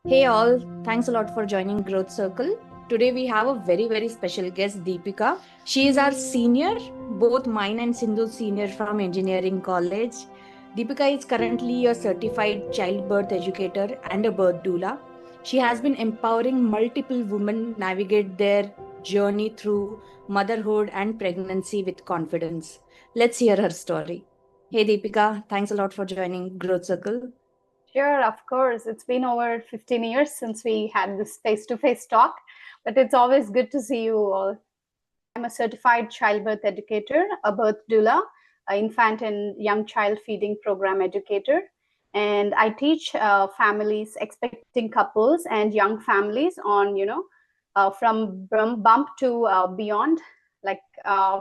Hey all, thanks a lot for joining Growth Circle. Today we have a very special guest, Deepika. She is our senior, both mine and Sindhu's senior from engineering college. Deepika is currently a certified childbirth educator and a birth doula. She has been empowering multiple women navigate their journey through motherhood and pregnancy with confidence. Let's hear her story. Hey Deepika, thanks a lot for joining Growth Circle. Sure, of course. It's been over 15 years since we had this face-to-face talk, but it's always good to see you all. I'm a certified childbirth educator, a birth doula, an infant and young child feeding program educator, and I teach families, expecting couples and young families on, from bump to beyond, like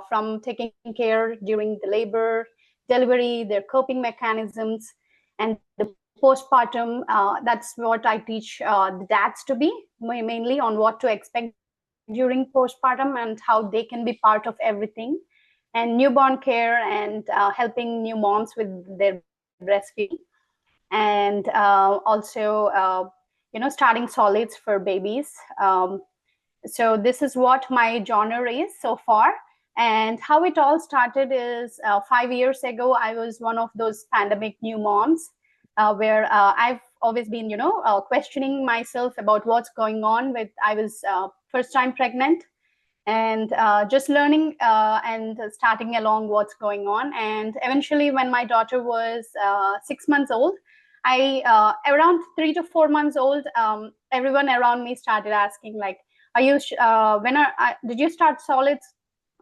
from taking care during the labor, delivery, their coping mechanisms, and the postpartum. That's what I teach the dads to be, mainly on what to expect during postpartum and how they can be part of everything, and newborn care and helping new moms with their breastfeeding, and also starting solids for babies. So this is what my genre is so far. And how it all started is 5 years ago, I was one of those pandemic new moms, where I've always been, questioning myself about what's going on with, I was first time pregnant, and just learning and starting along what's going on. And eventually, when my daughter was 6 months old, I around 3 to 4 months old, everyone around me started asking, like, are you when are did you start solids,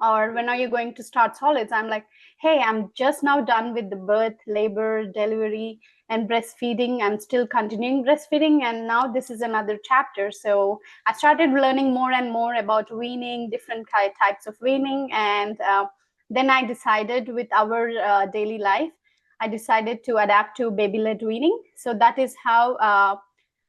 or when are you going to start solids? I'm like, hey, I'm just now done with the birth, labor, delivery, and breastfeeding. I'm still continuing breastfeeding, and now this is another chapter. So I started learning more and more about weaning, different types of weaning, and then I decided, with our daily life, I decided to adapt to baby-led weaning. So that is how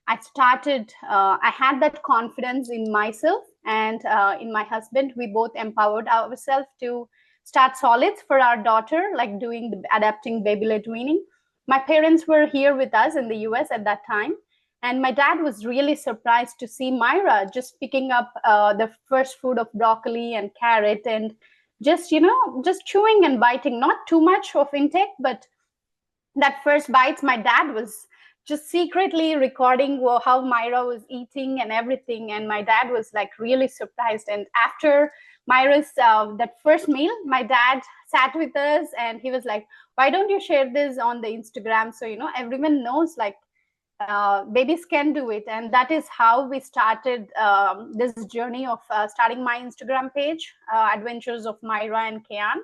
I started. I had that confidence in myself and in my husband. We both empowered ourselves to start solids for our daughter, like doing the adapting baby-led weaning. My parents were here with us in the US at that time, and my dad was really surprised to see Myra just picking up the first food of broccoli and carrot, and just chewing and biting, not too much of intake, but that first bites, my dad was just secretly recording how Myra was eating and everything. And my dad was like really surprised. And after Myra's that first meal, my dad sat with us and he was like, why don't you share this on the Instagram? So, everyone knows, like, babies can do it. And that is how we started this journey of starting my Instagram page, Adventures of Myra and Kian.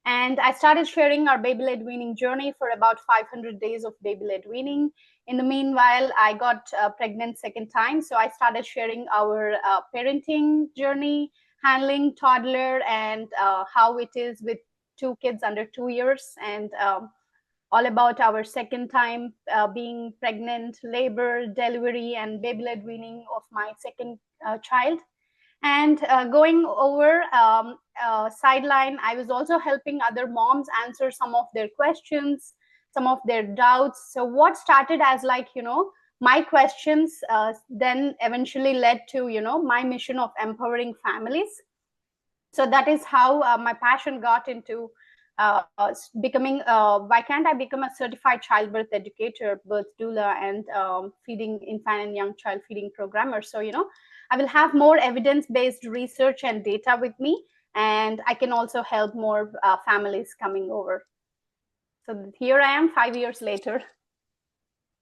And I started sharing our baby-led weaning journey for about 500 days of baby-led weaning. In the meanwhile, I got pregnant second time. So I started sharing our parenting journey, handling toddler, and how it is with two kids under 2 years, and all about our second time being pregnant, labor, delivery, and baby-led weaning of my second child. And going over sideline, I was also helping other moms answer some of their questions, some of their doubts. So what started as, like, my questions, then eventually led to, my mission of empowering families. So that is how my passion got into becoming, why can't I become a certified childbirth educator, birth doula, and feeding infant and young child feeding programmer. So, I will have more evidence-based research and data with me, and I can also help more families coming over. So here I am 5 years later.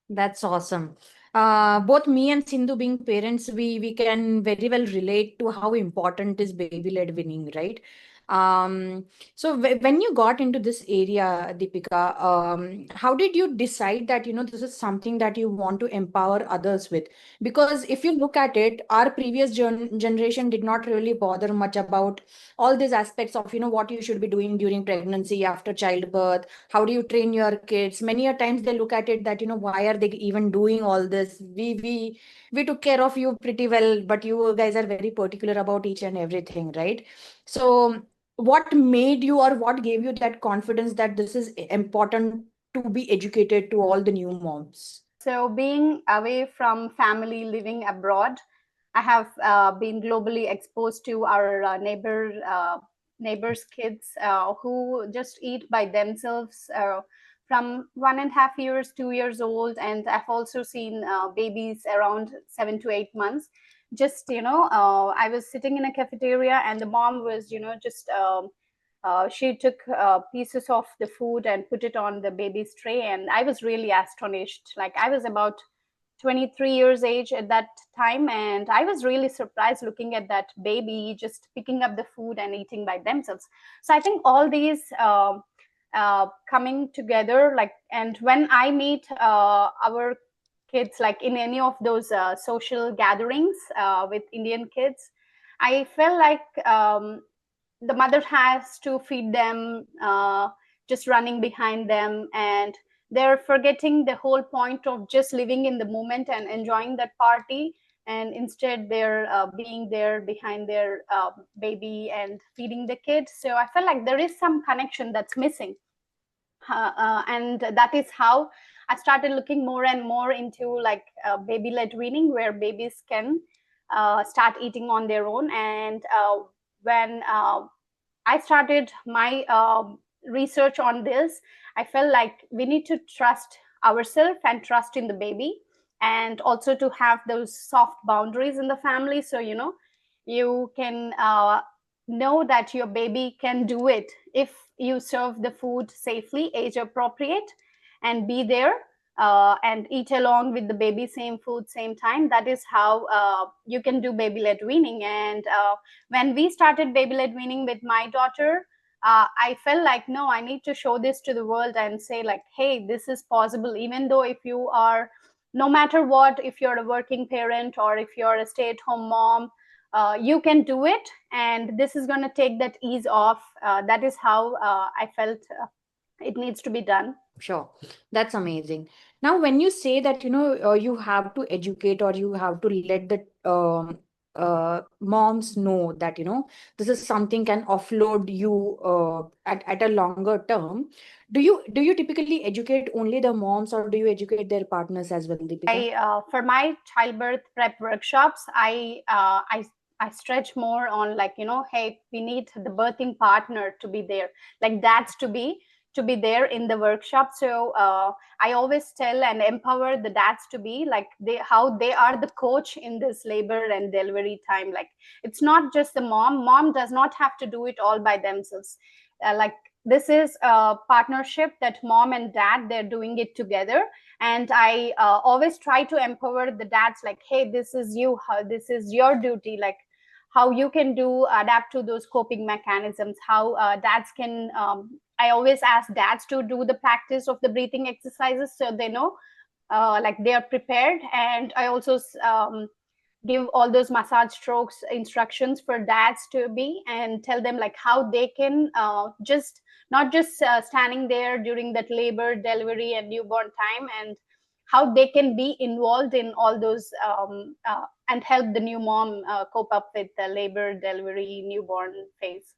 That's awesome. Both me and Sindhu being parents, we can very well relate to how important is baby-led winning, right? So when you got into this area, Deepika, how did you decide that, this is something that you want to empower others with? Because if you look at it, our previous generation did not really bother much about all these aspects of, what you should be doing during pregnancy, after childbirth. How do you train your kids? Many a times they look at it that, why are they even doing all this? We took care of you pretty well, but you guys are very particular about each and everything, right? So what made you, or what gave you that confidence that this is important to be educated to all the new moms? So being away from family, living abroad, I have been globally exposed to our neighbors' kids who just eat by themselves from 1.5 years, 2 years old, and I've also seen babies around 7 to 8 months. Just I was sitting in a cafeteria, and the mom was just she took pieces of the food and put it on the baby's tray, and I was really astonished. Like, I was about 23 years age at that time, and I was really surprised looking at that baby just picking up the food and eating by themselves. So I think all these coming together, like, and when I meet our kids, like in any of those social gatherings with Indian kids, I felt like the mother has to feed them, just running behind them, and they're forgetting the whole point of just living in the moment and enjoying that party. And instead, they're being there behind their baby and feeding the kid. So I felt like there is some connection that's missing. And that is how I started looking more and more into like baby led weaning, where babies can start eating on their own. And when I started my research on this, I felt like we need to trust ourselves and trust in the baby, and also to have those soft boundaries in the family. So, you can know that your baby can do it if you serve the food safely, age appropriate, and be there and eat along with the baby, same food, same time. That is how you can do baby led weaning. And when we started baby led weaning with my daughter, I felt like, no, I need to show this to the world and say, like, hey, this is possible. Even though if you are, no matter what, if you're a working parent or if you're a stay at home mom, you can do it. And this is going to take that ease off. That is how I felt it needs to be done. Sure, that's amazing. Now, when you say that, you have to educate or you have to let the moms know that, this is something can offload you at a longer term. Do you typically educate only the moms or do you educate their partners as well, Deepika? For my childbirth prep workshops, I stretch more on, like, hey, we need the birthing partner to be there, like dads to be there in the workshop. So I always tell and empower the dads to be like, how they are the coach in this labor and delivery time. Like, it's not just the mom does not have to do it all by themselves. Like, this is a partnership that mom and dad, they're doing it together. And I always try to empower the dads, like, hey, this is this is your duty, like how you can adapt to those coping mechanisms, how dads can I always ask dads to do the practice of the breathing exercises, so they know, like, they are prepared. And I also give all those massage strokes instructions for dads to be, and tell them like how they can just not just standing there during that labor, delivery, and newborn time, and how they can be involved in all those and help the new mom cope up with the labor, delivery, newborn phase.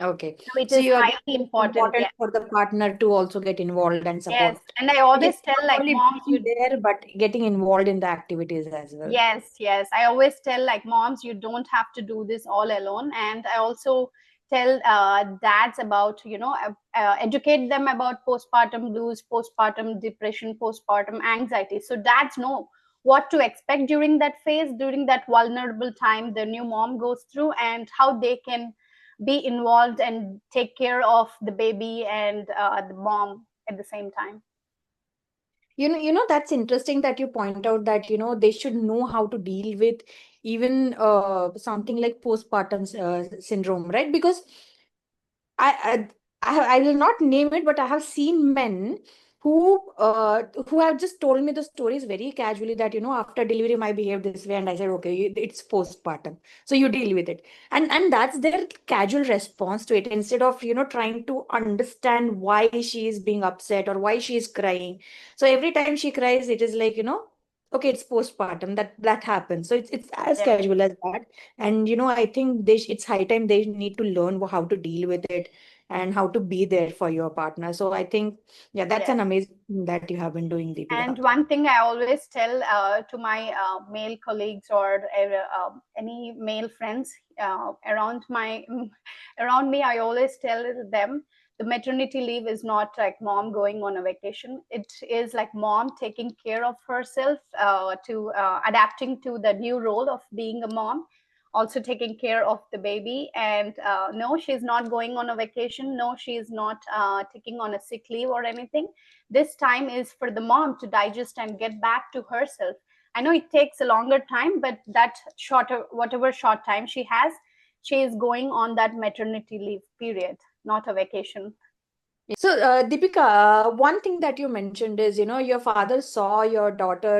Okay. So it So is you again, highly it's important. important Yes. for the partner to also get involved and Yes. support. And I Yes, always tell, not like, only moms, being there, but getting involved in the activities as well. yes, yes. I always tell, like, moms, you don't have to do this all alone. And I also tell dads about, educate them about postpartum blues, postpartum depression, postpartum anxiety. So dads know what to expect during that phase, during that vulnerable time the new mom goes through, and how they can be involved and take care of the baby and the mom at the same time. That's interesting that you point out that, they should know how to deal with even something like postpartum syndrome, right? Because I, I will not name it, but I have seen men who have just told me the stories very casually that, after delivery I behaved this way, and I said, okay, it's postpartum, so you deal with it, and that's their casual response to it, instead of trying to understand why she is being upset or why she is crying. So every time she cries, it is like, okay, it's postpartum, that happens. So it's as Yeah. casual as that. And I think it's high time they need to learn how to deal with it, and how to be there for your partner. So I think, yeah, that's Yes. an amazing thing that you have been doing, And Deepika. one thing I always tell to my male colleagues or any male friends around my around me, I always tell them the maternity leave is not like mom going on a vacation. It is like mom taking care of herself to adapting to the new role of being a mom, also taking care of the baby. And no, she's not going on a vacation. No, she's not taking on a sick leave or anything. This time is for the mom to digest and get back to herself. I know it takes a longer time, but that shorter, whatever short time she has, she is going on that maternity leave period, not a vacation. So, Deepika, one thing that you mentioned is, your father saw your daughter,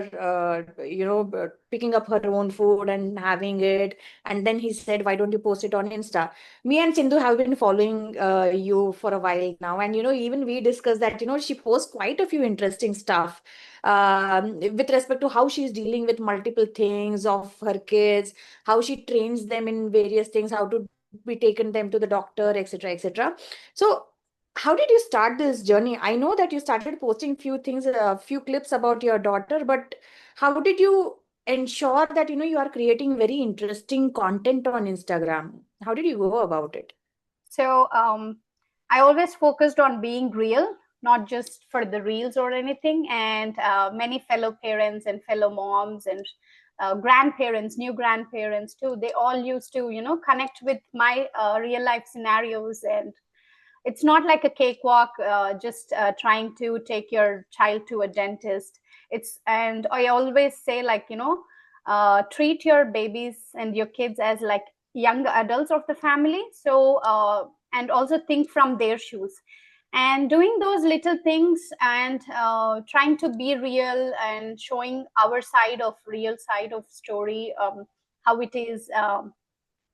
picking up her own food and having it, and then he said, "Why don't you post it on Insta?" Me and Sindhu have been following you for a while now, and even we discussed that, she posts quite a few interesting stuff, with respect to how she's dealing with multiple things of her kids, how she trains them in various things, how to be taken them to the doctor, etc., etc. So, how did you start this journey? I know that you started posting few things, a few clips about your daughter, but how did you ensure that you are creating very interesting content on Instagram? How did you go about it? So I always focused on being real, not just for the reels or anything. And many fellow parents and fellow moms and grandparents, new grandparents too, they all used to, connect with my real life scenarios. And it's not like a cakewalk, just trying to take your child to a dentist. It's, and I always say, like, treat your babies and your kids as like young adults of the family. So and also think from their shoes, and doing those little things, and trying to be real and showing our side of real side of story, how it is,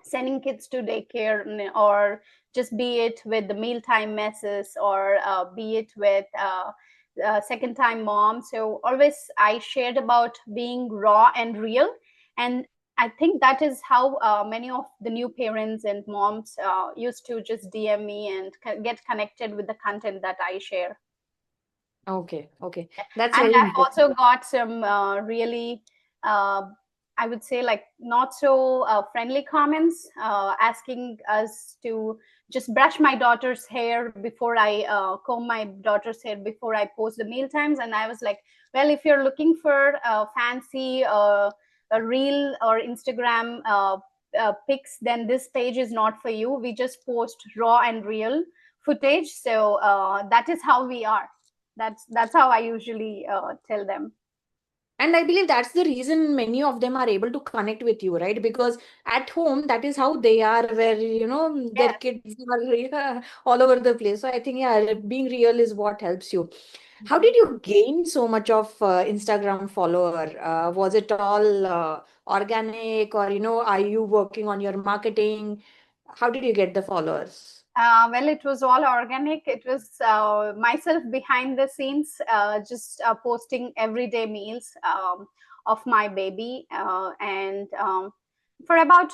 sending kids to daycare, or just be it with the mealtime messes, or be it with second time mom. So always I shared about being raw and real. And I think that is how many of the new parents and moms used to just DM me and get connected with the content that I share. Okay, okay. That's And very I've interesting. also got some really, uh, I would say, like not so friendly comments asking us to just brush my daughter's hair before I comb my daughter's hair before I post the meal times. And I was like, well, if you're looking for fancy a reel or Instagram pics, then this page is not for you. We just post raw and real footage. So that is how we are. That's how I usually tell them. And I believe that's the reason many of them are able to connect with you, right? Because at home, that is how they are, where, their Yes. kids are all over the place. So I think, yeah, being real is what helps you. How did you gain so much of Instagram follower? Was it all organic, or, are you working on your marketing? How did you get the followers? Well, it was all organic. It was myself behind the scenes, just posting everyday meals of my baby. And for about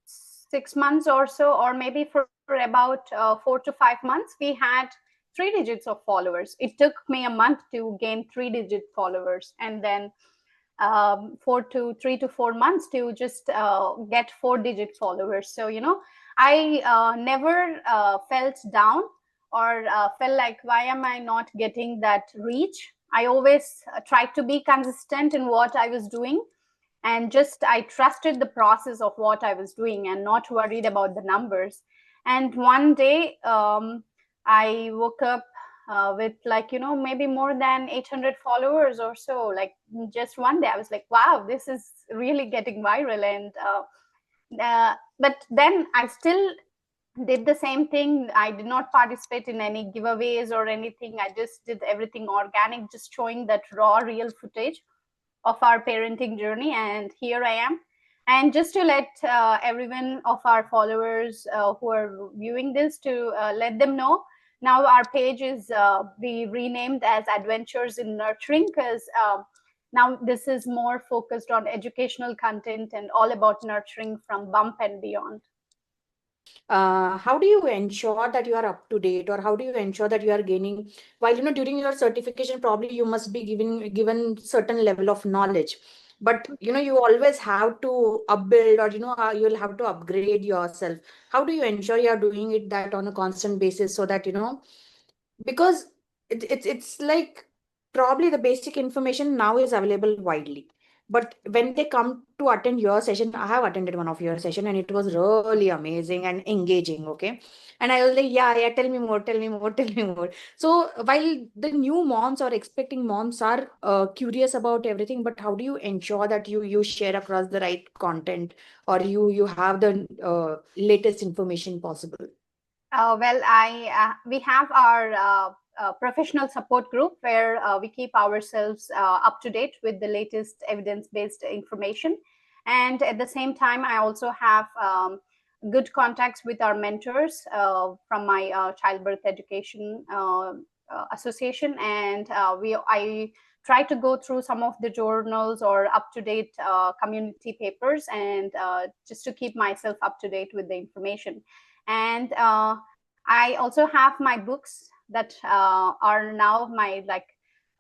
6 months or so, or maybe for about 4 to 5 months, we had 3 digits of followers. It took me a month to gain 3 digit followers. And then 3 to 4 months to just get 4 digit followers. So I never felt down, or felt like, why am I not getting that reach? I always tried to be consistent in what I was doing, and just I trusted the process of what I was doing and not worried about the numbers. And one day I woke up with, like, maybe more than 800 followers or so. Like, just one day I was like, wow, this is really getting viral. And but then I still did the same thing. I did not participate in any giveaways or anything. I just did everything organic, just showing that raw real footage of our parenting journey. And here I am. And just to let everyone of our followers who are viewing this, to let them know, now our page is be renamed as Adventures in Nurturing, because now this is more focused on educational content and all about nurturing from bump and beyond. How do you ensure that you are up to date, or how do you ensure that you are gaining, while during your certification probably you must be given certain level of knowledge, but you always have to upbuild, or you'll have to upgrade yourself. How do you ensure you are doing it that on a constant basis, so that because it's like probably the basic information now is available widely, but when they come to attend your session, I have attended one of your session and it was really amazing and engaging. Okay, and I was like, yeah, tell me more, tell me more, tell me more. So while the new moms or expecting moms are curious about everything, but how do you ensure that you share across the right content, or you have the latest information possible? Well, I we have our professional support group where we keep ourselves up to date with the latest evidence-based information, and at the same time, I also have good contacts with our mentors from my childbirth education association, and we I try to go through some of the journals or up-to-date community papers, and just to keep myself up to date with the information. And I also have my books that are now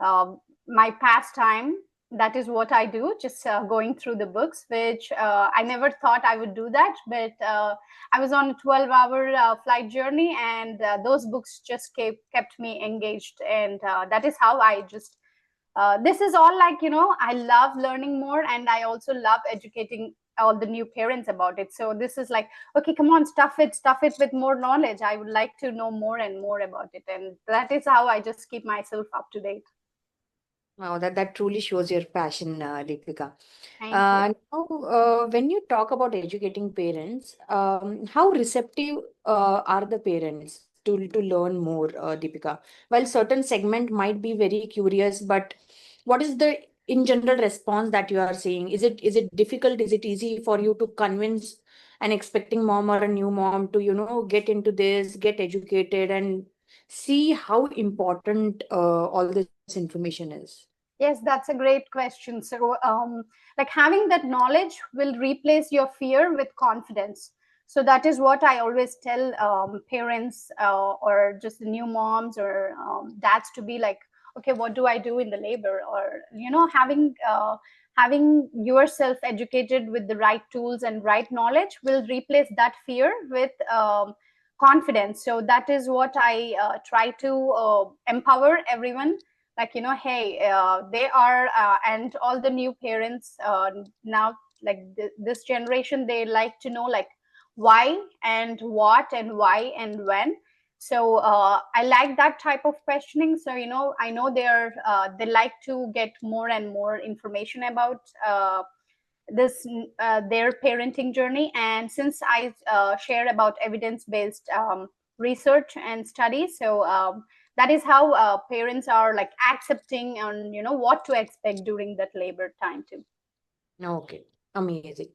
uh, my pastime. That is what I do, just going through the books, which I never thought I would do that. But I was on a 12-hour flight journey, and those books just kept me engaged. And that is how I just this is all like, I love learning more, and I also love educating all the new parents about it. So this is like, okay, come on, stuff it with more knowledge. I would like to know more and more about it, and that is how I just keep myself up to date. Wow, that truly shows your passion, Deepika. Thank you. Now, when you talk about educating parents, how receptive are the parents to learn more, Deepika? While certain segment might be very curious, but what is the in general response that you are seeing? Is it difficult? Is it easy for you to convince an expecting mom or a new mom to get into this, get educated, and see how important all this information is? Yes, that's a great question. So, like having that knowledge will replace your fear with confidence. So that is what I always tell parents or just new moms or dads to be like, okay, what do I do in the labor? Or having yourself educated with the right tools and right knowledge will replace that fear with confidence. So that is what I try to empower everyone, like, hey, they are and all the new parents now, like this generation, they like to know like why and what and why and when. So I like that type of questioning. So I know they like to get more and more information about this their parenting journey. And since I share about evidence based research and studies, so that is how parents are like accepting and what to expect during that labor time too. Okay, amazing.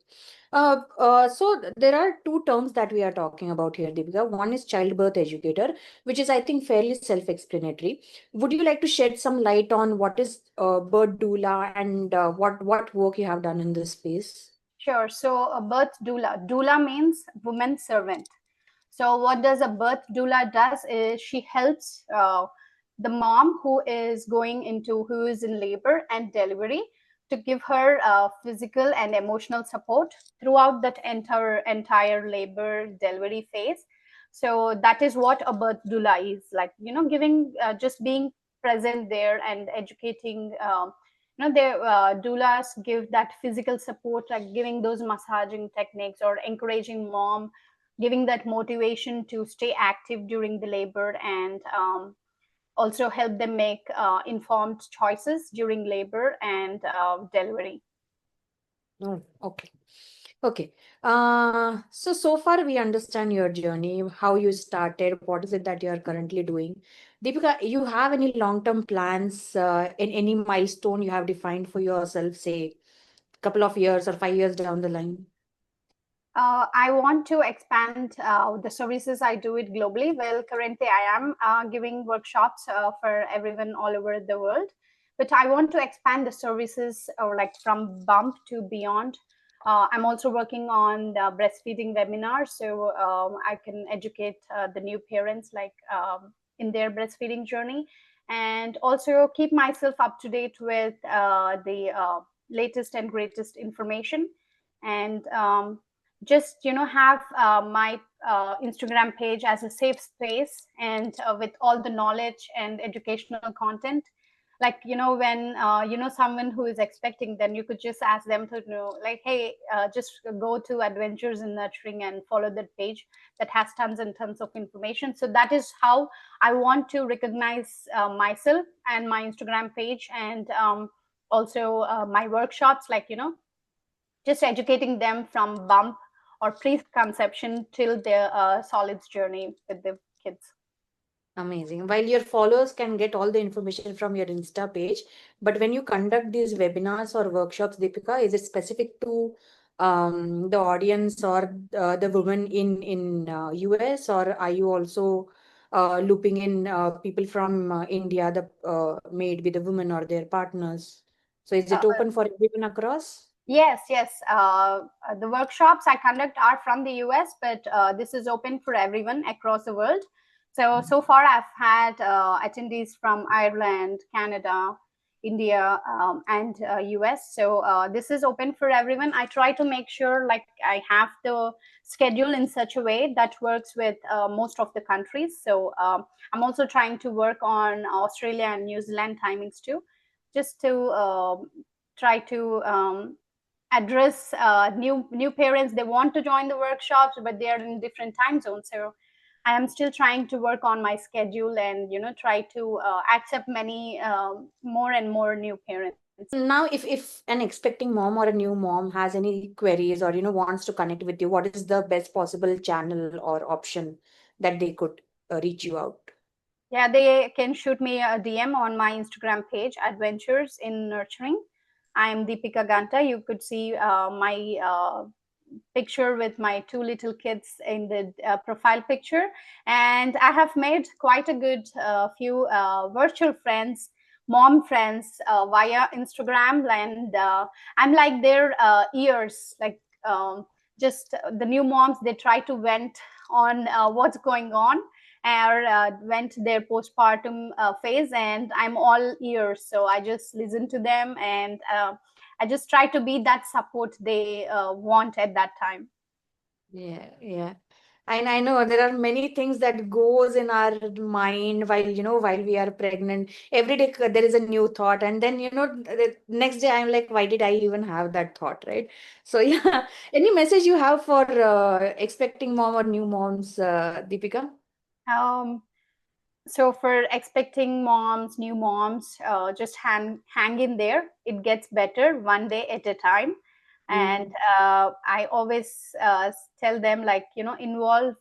So there are two terms that we are talking about here, Deepika. One is childbirth educator, which is, I think, fairly self-explanatory. Would you like to shed some light on what is birth doula, and what work you have done in this space? Sure. So a birth doula means woman servant. So what does a birth doula does is she helps the mom who is in labor and delivery, to give her physical and emotional support throughout that entire labor delivery phase. So that is what a birth doula is like, giving just being present there and educating. The doulas give that physical support, like giving those massaging techniques or encouraging mom, giving that motivation to stay active during the labor, and also help them make informed choices during labor and delivery. Oh, okay. Okay. So far we understand your journey, how you started, what is it that you are currently doing. Deepika, you have any long-term plans, in any milestone you have defined for yourself, say couple of years or 5 years down the line? I want to expand the services I do it globally. Well, currently I am giving workshops for everyone all over the world, but I want to expand the services or like from bump to beyond. I'm also working on the breastfeeding webinars, so I can educate the new parents in their breastfeeding journey, and also keep myself up to date with the latest and greatest information, and just have my Instagram page as a safe space, and with all the knowledge and educational content. Like when someone who is expecting, then you could just ask them to know, like, hey, just go to Adventures in Nurturing and follow that page that has tons and tons of information. So that is how I want to recognize myself and my Instagram page, and also my workshops, like just educating them from bump or preconception till their solids journey with the kids. Amazing. While your followers can get all the information from your Insta page, but when you conduct these webinars or workshops, Deepika, is it specific to the audience or the women in US, or are you also looping in people from India, the maybe the women or their partners? So is Uh, it open for everyone across? Yes, yes. The workshops I conduct are from the US, but this is open for everyone across the world. So far, I've had attendees from Ireland, Canada, India, and US. So this is open for everyone. I try to make sure, like, I have the schedule in such a way that works with most of the countries. So I'm also trying to work on Australia and New Zealand timings too, just to try to address new parents. They want to join the workshops, but they are in different time zones. So I am still trying to work on my schedule, and try to accept many more and more new parents. Now, if an expecting mom or a new mom has any queries or wants to connect with you, what is the best possible channel or option that they could reach you out? Yeah, they can shoot me a DM on my Instagram page, Adventures in Nurturing. I am Deepika Ganta. You could see my picture with my two little kids in the profile picture, and I have made quite a good few virtual friends, mom friends, via Instagram, and I'm like their ears, like just the new moms. They try to vent on what's going on, or went their postpartum phase, and I'm all ears, so I just listen to them, and I just try to be that support they want at that time. Yeah, yeah. And I know there are many things that goes in our mind while, while we are pregnant. Every day there is a new thought. And then, the next day I'm like, why did I even have that thought, right? So yeah, any message you have for expecting mom or new moms, Deepika? um, so for expecting moms, new moms, just hang in there. It gets better one day at a time. And I always tell them, like, involve,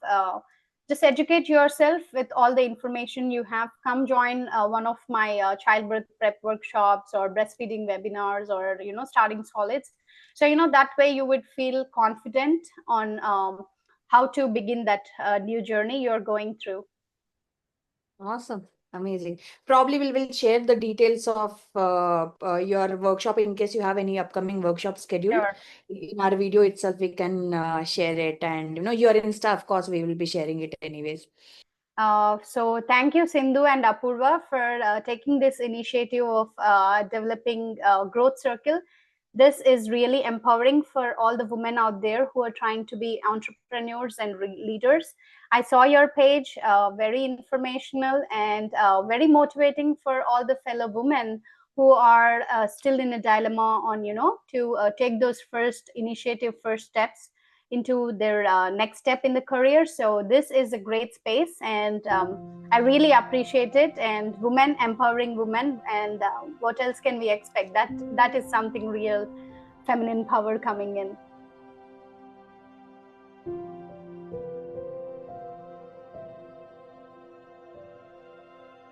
just educate yourself with all the information you have. Come join one of my childbirth prep workshops or breastfeeding webinars, or starting solids. So that way you would feel confident on how to begin that new journey you're going through. Awesome. Amazing. Probably we will share the details of your workshop in case you have any upcoming workshop scheduled. Sure. In our video itself, we can share it. And, your Insta, of course, we will be sharing it anyways. So thank you, Sindhu and Apurva, for taking this initiative of developing Growth Circle. This is really empowering for all the women out there who are trying to be entrepreneurs and leaders. I saw your page, very informational and very motivating for all the fellow women who are still in a dilemma on, to take those first steps into their next step in the career. So this is a great space, and I really appreciate it. And women empowering women, and what else can we expect? That is something real feminine power coming in.